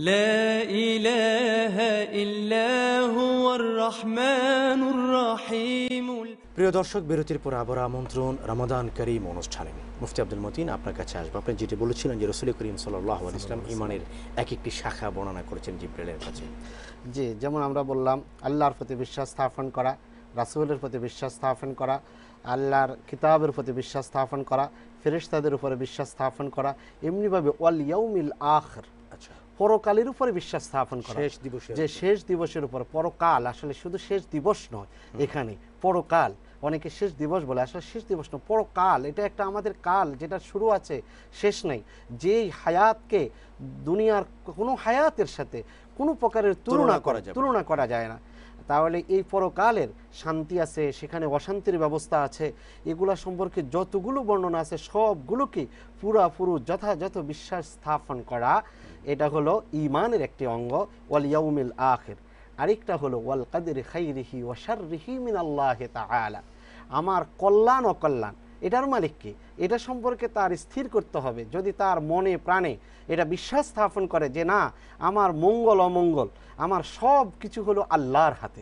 لا إله إلا هو الرحمن الرحيم। প্রিয় দর্শক, বিরতির পর আবার আমন্ত্রণ রমাদান করিম অনুষ্ঠানে। মুফতি আব্দুল মতিন আপনার কাছে আসবো। আপনি যেটি বলেছিলেন যে রাসূল করিম সাল্লাল্লাহু আলাইহি ওয়াসাল্লাম ঈমানের এক একটি শাখা বর্ণনা করেছেন জিবরাইলের কাছে। জি, যেমন আমরা বললাম আল্লাহর প্রতি বিশ্বাস স্থাপন করা, রাসূলের প্রতি বিশ্বাস স্থাপন করা, আল্লাহর কিতাবের প্রতি বিশ্বাস স্থাপন করা, ফেরেশতাদের উপরে বিশ্বাস স্থাপন করা, এমনিভাবে ওয়াল ইয়াউমিল আখির, আচ্ছা, পরকালের উপরে বিশ্বাস স্থাপন করা। শেষ দিবসের, যে শেষ দিবসের উপর, পরকাল আসলে শুধু শেষ দিবস নয়, এখানে পরকাল, অনেকে শেষ দিবস বলে, আসলে শেষ দিবস নয়, পরকাল। এটা একটা আমাদের কাল যেটা শুরু আছে, শেষ নেই। যেই হায়াতকে দুনিয়ার কোনো হায়াতের সাথে কোনো প্রকারের তুলনা করা যায় না। তাহলে এই পরকালের শান্তি আছে, সেখানে অশান্তির ব্যবস্থা আছে, এগুলা সম্পর্কে যতগুলো বর্ণনা আছে সবগুলোকে পুরো যথাযথ বিশ্বাস স্থাপন করা, এটা হলো ঈমানের একটি অঙ্গ। ওয়াল ইয়াউমিল আখির। আরেকটা হলো ওয়াল কাদরি খাইরিহি ওয়া শাররিহি মিনাল্লাহি তাআলা। আমার কল্যাণ অকল্যাণ এটার মালিক কে, এটা সম্পর্কে তার স্থির করতে হবে। যদি তার মনে প্রাণে এটা বিশ্বাস স্থাপন করে যে না, আমার মঙ্গল অমঙ্গল আমার সব কিছু হলো আল্লাহর হাতে,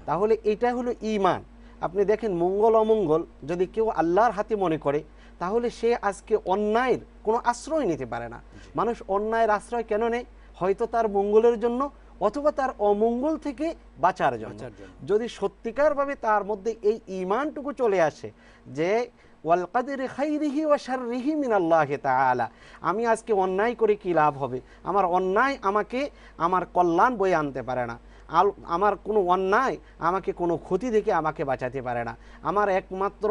তাহলে এটা হলো ঈমান। আপনি দেখেন, মঙ্গল অমঙ্গল যদি কেউ আল্লাহর হাতে মনে করে, তাহলে সে আজকে অন্যায়ের কোনো আশ্রয় নিতে পারে না। মানুষ অন্যায়ের আশ্রয় কেন নেয়? হয়তো তার মঙ্গলের জন্য, অথবা তার অমঙ্গল থেকে বাঁচার জন্য। যদি সত্যিকারভাবে তার মধ্যে এই ঈমানটুকু চলে আসে যে ওয়াল কাদরি খাইরিহি ওয়া শাররিহি মিনাল্লাহি তাআলা, আমি আজকে অন্যায় করে কি লাভ হবে? আমার অন্যায় আমাকে আমার কল্যাণ বয়ে আনতে পারে না, আমার কোনো অন্যায় আমাকে কোনো ক্ষতি থেকে আমাকে বাঁচাতে পারে না। আমার একমাত্র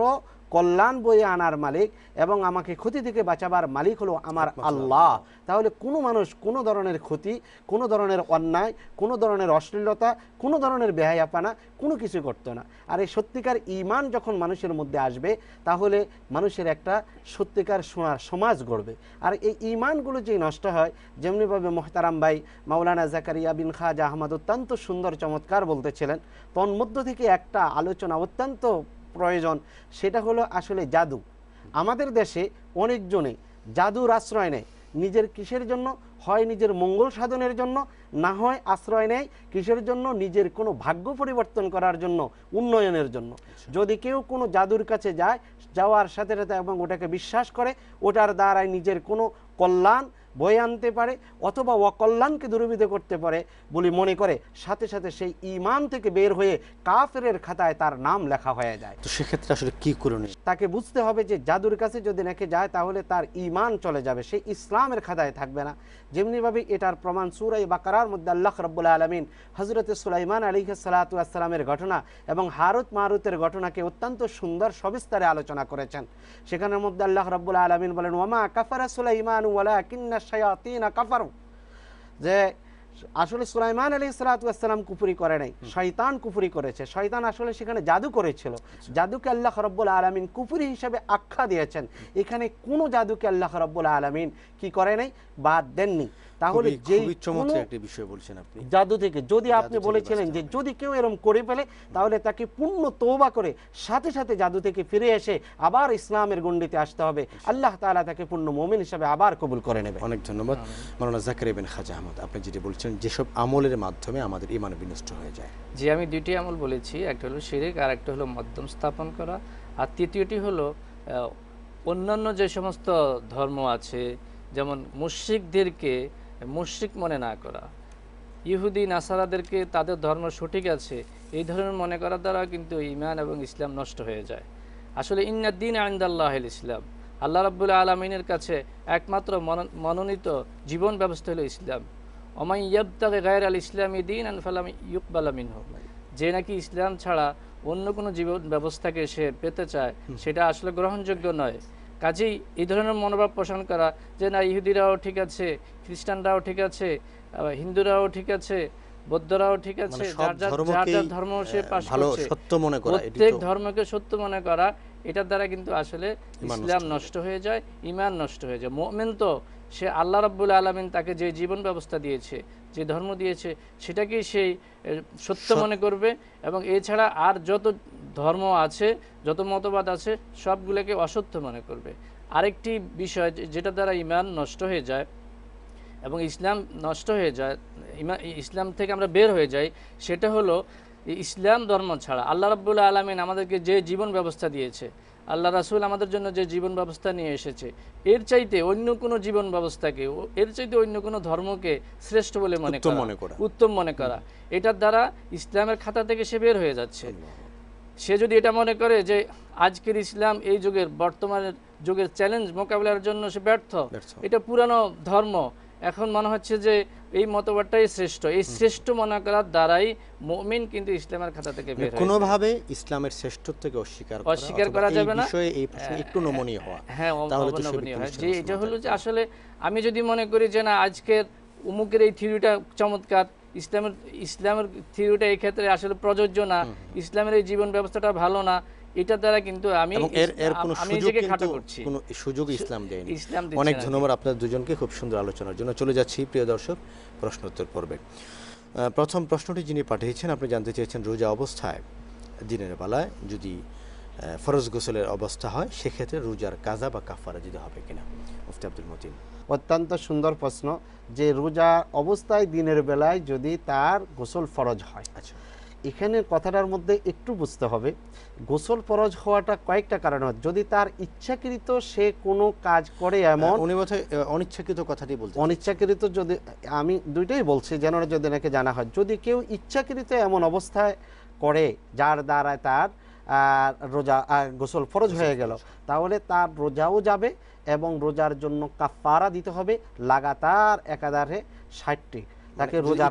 কল্যাণ বয়ে আনার মালিক এবং আমাকে ক্ষতি থেকে বাঁচাবার মালিক হলো আমার আল্লাহ। তাহলে কোনো মানুষ কোনো ধরনের ক্ষতি, কোনো ধরনের অন্যায়, কোনো ধরনের অশ্লীলতা, কোনো ধরনের বেহায়াপনা কোনো কিছু করতো না। আর এই সত্যিকার ঈমান যখন মানুষের মধ্যে আসবে, তাহলে মানুষের একটা সত্যিকার সোনার সমাজ গড়বে। আর এই ঈমানগুলো যেই নষ্ট হয়, যেমনিভাবে মোহতারাম ভাই মাওলানা জাকারিয়া বিন খাজা আহমদ অত্যন্ত সুন্দর চমৎকার বলতেছিলেন, তন্মধ্য থেকে একটা আলোচনা অত্যন্ত প্রয়োজন, সেটা হলো আসলে জাদু। আমাদের দেশে অনেকজনে জাদুর আশ্রয় নেয় নিজের কিসের জন্য? হয় নিজের মঙ্গল সাধনের জন্য, না হয় আশ্রয় নেয় কিসের জন্য? নিজের কোনো ভাগ্য পরিবর্তন করার জন্য, উন্নয়নের জন্য। যদি কেউ কোনো জাদুর কাছে যায়, যাওয়ার সাথে সাথে এবং ওটাকে বিশ্বাস করে, ওটার দ্বারাই নিজের কোনো কল্যাণ বয়ে আনতে পারে অথবা অকল্যাণকে দূরীভূত করতে পারে বলে মনে করে, সাথে সাথে সেই ঈমান থেকে বের হয়ে কাফেরের খাতায় তার নাম লেখা হয়ে যায়। তো সেক্ষেত্রে আসলে কি করণীয়? তাকে বুঝতে হবে যে জাদুর কাছে যদি নাকি যায়, তাহলে তার ঈমান চলে যাবে, সে ইসলামের খাতায় থাকবে না। যেমনিভাবে এটার প্রমাণ সূরা বাকারার মধ্যে আল্লাহ রাব্বুল আলামিন হযরত সুলাইমান আলাইহিস সালাতু ওয়াস সালামের ঘটনা এবং হারুত মারুতের ঘটনাকে অত্যন্ত সুন্দর সবিস্তারে আলোচনা করেছেন। সেখানের মধ্যে আল্লাহ রাব্বুল আলামিন বলেন, ওয়ামা কাফারা সুলাইমান ওয়ালাকিন্না শায়াতিনা কাফারু, যে আসলে সুলাইমান আলাইহিস সালাতু ওয়াস সালাম কুফরি করে নাই, শয়তান কুফরি করেছে। শয়তান আসলে সেখানে জাদু করেছিল। জাদুকে আল্লাহ রাব্বুল আলামিন কুফরি হিসেবে আখ্যা দিয়েছেন। এখানে কোনো জাদুকে আল্লাহ রাব্বুল আলামিন কি করে নাই? বাদ দেননি। তাহলে যে চমৎকার একটা বিষয় বলছেন আপনি, জাদু থেকে যদি আপনি বলেছিলেন যে যদি কেউ এরকম করে ফেলে, তাহলে তাকে পূর্ণ তওবা করে সাথে সাথে জাদু থেকে ফিরে এসে আবার ইসলামের গণ্ডিতে আসতে হবে। আল্লাহ তাআলা তাকে পূর্ণ মুমিন হিসেবে আবার কবুল করে নেবে। অনেক ধন্যবাদ মাওলানা জাকারিয়া বিন খাজা আহমদ। আপনি যেটি বলছেন যেসব আমলের মাধ্যমে আমাদের ঈমান বিনষ্ট হয়ে যায়। জি, আমি দুইটি আমল বলেছি, একটা হলো শিরক আর একটা হলো মধ্যম স্থাপন করা, আর তৃতীয়টি হলো অন্যান্য যে সমস্ত ধর্ম আছে, যেমন মুশরিকদেরকে মুশরিক মনে না করা, ইহুদি নাসারাদেরকে তাদের ধর্ম সঠিক আছে এই ধরনের মনে করার দ্বারা কিন্তু ঈমান এবং ইসলাম নষ্ট হয়ে যায়। আসলে ইন্নাদ-দীন ইনদাল্লাহিল ইসলাম, আল্লাহ রাব্বুল আলামিনের কাছে একমাত্র মনোনীত জীবন ব্যবস্থা হলো ইসলাম। ওমান ইয়াবতাগি গায়রাল ইসলামি দীনান ফালাম ইউকবালা মিনহু, যে নাকি ইসলাম ছাড়া অন্য কোনো জীবন ব্যবস্থাকে সে পেতে চায়, সেটা আসলে গ্রহণযোগ্য নয়। কাজেই এই ধরনের মনোভাব পোষণ করা যে না, ইহুদিরাও ঠিক আছে, খ্রিস্টানরাও ঠিক আছে, হিন্দুরাও ঠিক আছে, বৌদ্ধরাও ঠিক আছে, যার যার ধর্ম সে পাশ করছে, প্রত্যেক ধর্মকে সত্য মনে করা, এটার দ্বারা কিন্তু আসলে ইসলাম নষ্ট হয়ে যায়, ঈমান নষ্ট হয়ে যায়। মুমিন তো সে আল্লাহ রাব্বুল আলামিন তাকে যে জীবন ব্যবস্থা দিয়েছে, যে ধর্ম দিয়েছে, সেটাকেই সেই সত্য মনে করবে এবং এছাড়া আর যত ধর্ম আছে, যত মতবাদ আছে, সবগুলোকে অসত্য মনে করবে। আরেকটি বিষয় যেটা দ্বারা ঈমান নষ্ট হয়ে যায়, এবং ইসলাম নষ্ট হয়ে যায়, ইসলাম থেকে আমরা বের হয়ে যাই, সেটা হলো ইসলাম ধর্ম ছাড়া আল্লাহ রাব্বুল আলামিন আমাদেরকে যে জীবন ব্যবস্থা দিয়েছে, আল্লাহ রাসূল আমাদের জন্য যে জীবন ব্যবস্থা নিয়ে এসেছে, এর চাইতে অন্য কোনো জীবন ব্যবস্থাকে, এর চাইতে অন্য কোনো ধর্মকে শ্রেষ্ঠ বলে উত্তম মনে করা, এটার দ্বারা ইসলামের খাতা থেকে সে বের হয়ে যাচ্ছে। সে যদি এটা মনে করে যে আজকের ইসলাম এই যুগের বর্তমানের যুগের চ্যালেঞ্জ মোকাবিলার জন্য সে ব্যর্থ, এটা পুরানো ধর্ম, এখন মনে হচ্ছে যে এই মতবাদটাই শ্রেষ্ঠ, এই শ্রেষ্ঠ মনে করার দ্বারাই মুমিন কিন্তু ইসলামের খাতা থেকে বের হয়। কোনোভাবে ইসলামের শ্রেষ্ঠত্বকে অস্বীকার করা যাবে না। এই প্রশ্নে একটু নমনীয় হওয়া, হ্যাঁ, নমনীয় হয় যে এটা হলো যে আসলে আমি যদি মনে করি যে না আজকের উমুকের এই থিওরিটা চমৎকার, ইসলামের থিওরিটা এই ক্ষেত্রে আসলে প্রযোজ্য না, ইসলামের এই জীবন ব্যবস্থাটা ভালো না, এটার দ্বারা কিন্তু আমি নিজেকে খাটো করছি, কোনো সুযোগ ইসলাম দেয়নি। অনেক ধন্যবাদ আপনাদের দুজনকে খুব সুন্দর আলোচনার জন্য। চলে যাচ্ছি প্রিয় দর্শক প্রশ্নোত্তর পর্বে। প্রথম প্রশ্নটি যিনি পাঠিয়েছেন, আপনি জানতে চেয়েছেন রোজা অবস্থায় দিনের বেলায় যদি ফরজ গোসলের অবস্থা হয় সেক্ষেত্রে রোজার কাজা বা কাফারা যদি হবে কিনা। মুফতি আব্দুল মতিন। অত্যন্ত সুন্দর প্রশ্ন, যে রোজা অবস্থায় দিনের বেলায় যদি তার গোসল ফরজ হয়। আচ্ছা, এখানে কথাটার মধ্যে একটু বুঝতে হবে, গোসল ফরজ হওয়াটা কয়েকটা কারণ হয়। যদি তার ইচ্ছাকৃত সে কোনো কাজ করে, এমন অনিচ্ছাকৃত কথাটি বলতে, অনিচ্ছাকৃত যদি, আমি দুইটাই বলছি যেন যদি নাকি জানা হয়, যদি কেউ ইচ্ছাকৃত এমন অবস্থায় করে যার দ্বারা তার রোজা গোসল ফরজ হয়ে গেল, তাহলে তার রোজাও যাবে এবং রোজার জন্য কাফারা দিতে হবে লাগাতার একাধারে 60টি। তাকে রোজা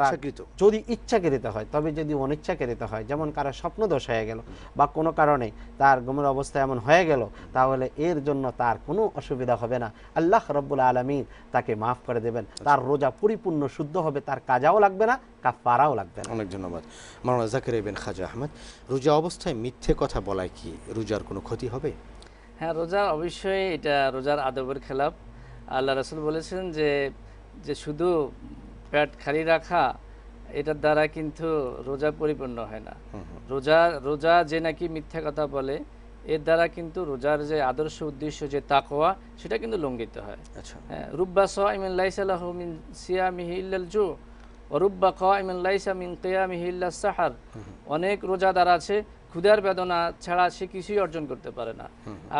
যদি ইচ্ছাকৃত হয়, তবে যদি অনিচ্ছাকৃত হয়, যেমন কারো স্বপ্নদোষ হয়ে গেল বা কোনো কারণে তার ঘুমের অবস্থা এমন হয়ে গেল, তাহলে এর জন্য তার কোনো অসুবিধা হবে না, আল্লাহ রাব্বুল আলামিন তাকে মাফ করে দেবেন, তার রোজা পরিপূর্ণ শুদ্ধ হবে, তার কাজাও লাগবে না, কাফারাও লাগবে না। অনেক ধন্যবাদ। মাওলানা জাকির ইবনে খাজা আহমদ, রোজা অবস্থায় মিথ্যে কথা বলায় কি রোজার কোনো ক্ষতি হবে? হ্যাঁ, রোজা অবশ্যই এটা রোজার আদবের খেলাফ। আল্লাহ রাসূল বলেছেন যে শুধু পেট খালি রাখা এটার দ্বারা কিন্তু রোজা পরিপূর্ণ হয় না। রোজা যে নাকি মিথ্যা কথা বলে, এর দ্বারা কিন্তু রোজার যে আদর্শ উদ্দেশ্য যে তাকওয়া, সেটা কিন্তু লঙ্ঘিত হয়। হ্যাঁ, রুব্বা সাইমিন লাইসা লাহু মিন সিয়ামিহি ইল্লাল জু ওয়া রুব্বা কাইমিন লাইসা মিন কিয়ামিহি ইল্লাস সাহর। অনেক রোজাদার আছে ক্ষুধার বেদনা ছাড়া সে কিছুই অর্জন করতে পারে না,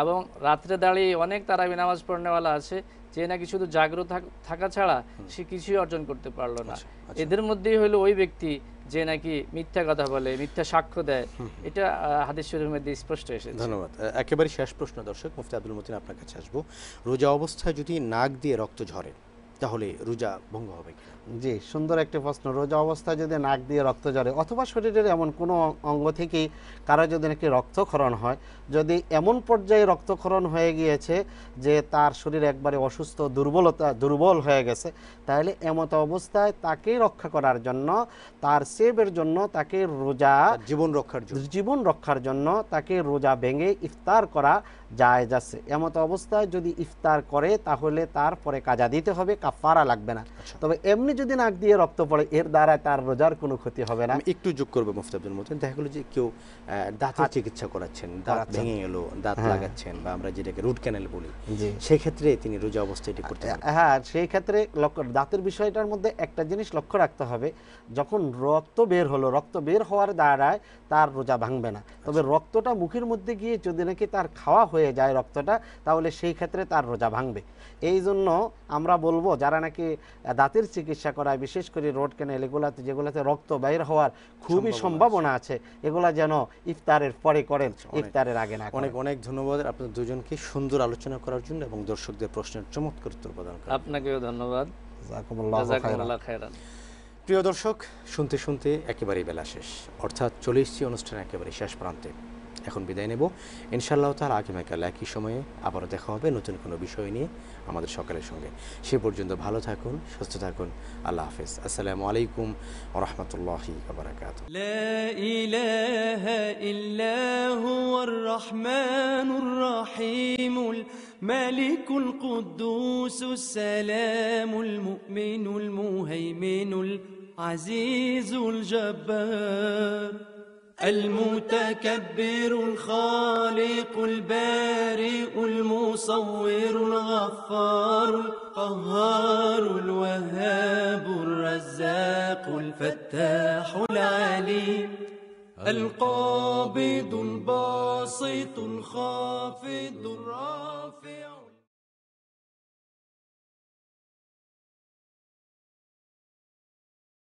এবং রাত্রে দাঁড়িয়ে অনেক তারাবি নামাজ পড়নেওয়ালা আছে যে নাকি শুধু জাগ্রত থাকা ছাড়া সে কিছুই অর্জন করতে পারলো না। এদের মধ্যেই হলো ওই ব্যক্তি যে নাকি মিথ্যা কথা বলে, মিথ্যা সাক্ষ্য দেয়, এটা হাদিস শরীফের মধ্যে স্পষ্ট এসেছে। ধন্যবাদ। একেবারে শেষ প্রশ্ন দর্শক, মুফতি আব্দুল মতিন আপনার কাছে আসবো। রোজা অবস্থায় যদি নাক দিয়ে রক্ত ঝরে তাহলে রোজা ভঙ্গ হবে কি? জি, সুন্দর একটি প্রশ্ন। রোজা অবস্থায় যদি নাক দিয়ে রক্ত ঝরে অথবা শরীরের এমন কোনো অঙ্গ থেকে কারো যদি নাকি রক্তক্ষরণ হয়, যদি এমন পর্যায়ে রক্তক্ষরণ হয়ে গিয়েছে যে তার শরীর একবারে অসুস্থ, দুর্বল হয়ে গেছে, তাহলে এমত অবস্থায় তাকে রক্ষা করার জন্য, তার সেবের জন্য, তাকে রোজা জীবন রক্ষার জন্য তাকে রোজা ভেঙে ইফতার করা জায়েজ আছে। এমত অবস্থায় যদি ইফতার করে তাহলে তারপরে কাজা দিতে হবে, কাফারা লাগবে না। তবে এমনি যদি নাক দিয়ে রক্ত পড়ে, এর দ্বারা তার রোজার কোনো ক্ষতি হবে না। একটু যোগ করবে মুফতি আব্দুল মতিন, দেখা গেল যে কেউ দাঁতের চিকিৎসা করাচ্ছেন, দাঁত ভেঙে গেল, দাঁত লাগাচ্ছেন, বা আমরা যেটাকে রুট ক্যানেল বলি, সেই ক্ষেত্রে তিনি রোজা অবস্থায় এটি করতে পারেন। হ্যাঁ, সেই ক্ষেত্রে দাঁতের বিষয়টার মধ্যে একটা জিনিস লক্ষ্য রাখতে হবে, যখন রক্ত বের হলো, রক্ত বের হওয়ার দ্বারায় তার রোজা ভাঙবে না। তবে রক্তটা মুখের মধ্যে গিয়ে যদি নাকি তার খাওয়া হয়ে যায় রক্তটা, তাহলে সেই ক্ষেত্রে তার রোজা ভাঙবে। এই জন্য আমরা বলবো যারা নাকি দাঁতের চিকিৎসা করায়, বিশেষ করে রোড ক্যানেল এগুলাতে, যেগুলাতে রক্ত বাইর হওয়ার খুবই সম্ভাবনা আছে, এগুলা যেন ইফতারের পরে করেন, ইফতারের আগে না। অনেক অনেক ধন্যবাদ আপনাদের দুজনকে সুন্দর আলোচনা করার জন্য এবং দর্শকদের প্রশ্নের চমৎকার উত্তর প্রদান করার জন্য। আপনাকেও ধন্যবাদ। জাযাকুমুল্লাহু খাইরান। প্রিয় দর্শক, শুনতে শুনতে একেবারেই বেলা শেষ, অর্থাৎ চলে এসেছি অনুষ্ঠানের একেবারে শেষ প্রান্তে। এখন বিদায় নেব ইনশাআল্লাহ তাআলা। আগামীকাল একই সময়ে আবারও দেখা হবে নতুন কোনো বিষয় নিয়ে আমাদের সকলের সঙ্গে। সে পর্যন্ত ভালো থাকুন, সুস্থ থাকুন। আল্লাহ হাফেজ। আসসালামু আলাইকুম ওয়া রাহমাতুল্লাহি ওয়া বারাকাতুহু। লা ইলাহা ইল্লা হুয়ার রাহমানুর রাহিমুল মালিকুল কুদ্দুসুস সালামুল মুমিনুল মুহাইমিনুল আজিজুল জব্বার المتكبر الخالق البارئ المصور الغفار القهار الوهاب الرزاق الفتاح العليم القابض الباسط الخافض الرافع